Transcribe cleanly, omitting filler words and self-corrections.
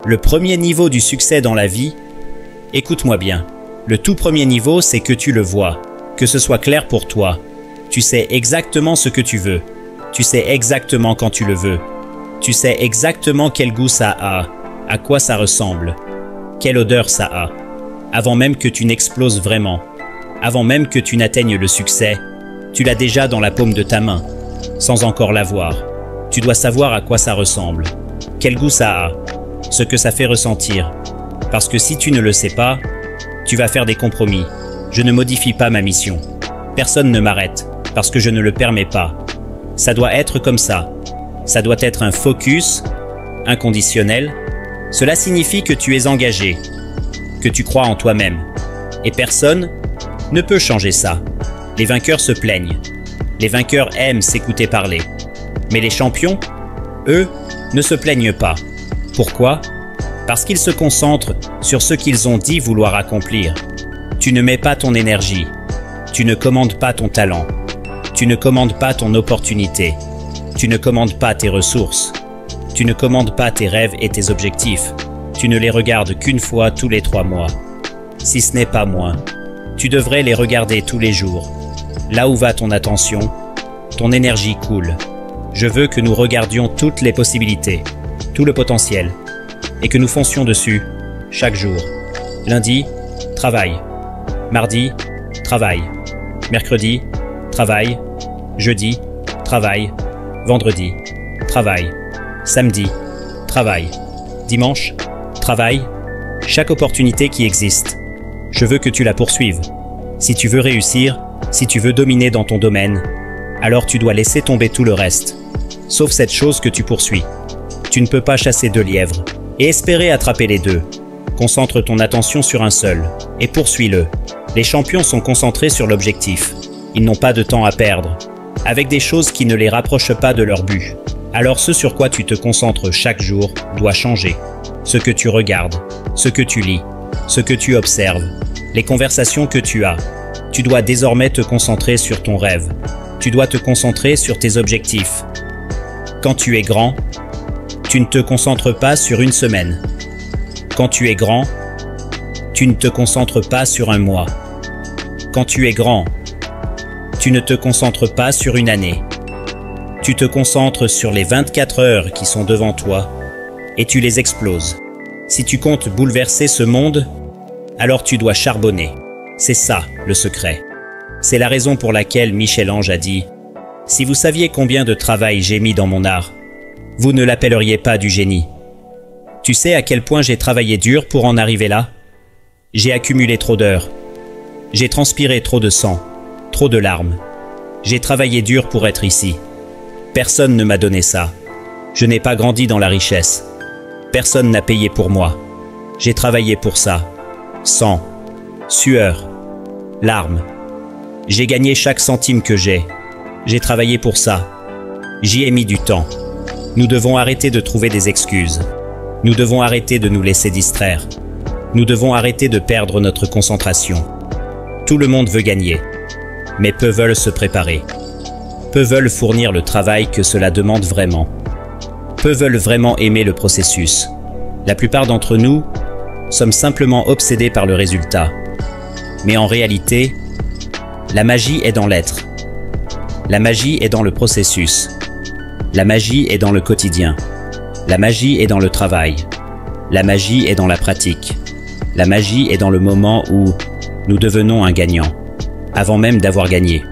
Le premier niveau du succès dans la vie, écoute-moi bien, le tout premier niveau, c'est que tu le vois, que ce soit clair pour toi. Tu sais exactement ce que tu veux. Tu sais exactement quand tu le veux. Tu sais exactement quel goût ça a, à quoi ça ressemble, quelle odeur ça a. Avant même que tu n'exploses vraiment, avant même que tu n'atteignes le succès, tu l'as déjà dans la paume de ta main, sans encore l'avoir. Tu dois savoir à quoi ça ressemble, quel goût ça a, ce que ça fait ressentir. Parce que si tu ne le sais pas, tu vas faire des compromis. Je ne modifie pas ma mission. Personne ne m'arrête, parce que je ne le permets pas. Ça doit être comme ça. Ça doit être un focus inconditionnel. Cela signifie que tu es engagé, que tu crois en toi-même. Et personne ne peut changer ça. Les vainqueurs se plaignent. Les vainqueurs aiment s'écouter parler. Mais les champions, eux, ne se plaignent pas. Pourquoi? Parce qu'ils se concentrent sur ce qu'ils ont dit vouloir accomplir. Tu ne mets pas ton énergie. Tu ne commandes pas ton talent. Tu ne commandes pas ton opportunité. Tu ne commandes pas tes ressources. Tu ne commandes pas tes rêves et tes objectifs. Tu ne les regardes qu'une fois tous les 3 mois. Si ce n'est pas moins. Tu devrais les regarder tous les jours. Là où va ton attention, ton énergie coule. Je veux que nous regardions toutes les possibilités, tout le potentiel, et que nous foncions dessus, chaque jour. Lundi, travail. Mardi, travail. Mercredi, travail. Jeudi, travail. Vendredi, travail. Samedi, travail. Dimanche, travail. Chaque opportunité qui existe, je veux que tu la poursuives. Si tu veux réussir, si tu veux dominer dans ton domaine, alors tu dois laisser tomber tout le reste, sauf cette chose que tu poursuis. Tu ne peux pas chasser 2 lièvres et espérer attraper les 2. Concentre ton attention sur un seul et poursuis-le. Les champions sont concentrés sur l'objectif. Ils n'ont pas de temps à perdre, avec des choses qui ne les rapprochent pas de leur but. Alors ce sur quoi tu te concentres chaque jour doit changer. Ce que tu regardes, ce que tu lis, ce que tu observes, les conversations que tu as. Tu dois désormais te concentrer sur ton rêve. Tu dois te concentrer sur tes objectifs. Quand tu es grand, tu ne te concentres pas sur une semaine. Quand tu es grand, tu ne te concentres pas sur un mois. Quand tu es grand, tu ne te concentres pas sur une année. Tu te concentres sur les 24 heures qui sont devant toi et tu les exploses. Si tu comptes bouleverser ce monde, alors tu dois charbonner. C'est ça, le secret. C'est la raison pour laquelle Michel-Ange a dit « Si vous saviez combien de travail j'ai mis dans mon art, vous ne l'appelleriez pas du génie. Tu sais à quel point j'ai travaillé dur pour en arriver là? J'ai accumulé trop d'heures. J'ai transpiré trop de sang, trop de larmes. J'ai travaillé dur pour être ici. Personne ne m'a donné ça. Je n'ai pas grandi dans la richesse. Personne n'a payé pour moi. J'ai travaillé pour ça. Sang, sueur, larmes. J'ai gagné chaque centime que j'ai. J'ai travaillé pour ça. J'y ai mis du temps. Nous devons arrêter de trouver des excuses. Nous devons arrêter de nous laisser distraire. Nous devons arrêter de perdre notre concentration. Tout le monde veut gagner, mais peu veulent se préparer. Peu veulent fournir le travail que cela demande vraiment. Peu veulent vraiment aimer le processus. La plupart d'entre nous sommes simplement obsédés par le résultat. Mais en réalité, la magie est dans l'être. La magie est dans le processus. La magie est dans le quotidien. La magie est dans le travail. La magie est dans la pratique. La magie est dans le moment où nous devenons un gagnant, avant même d'avoir gagné.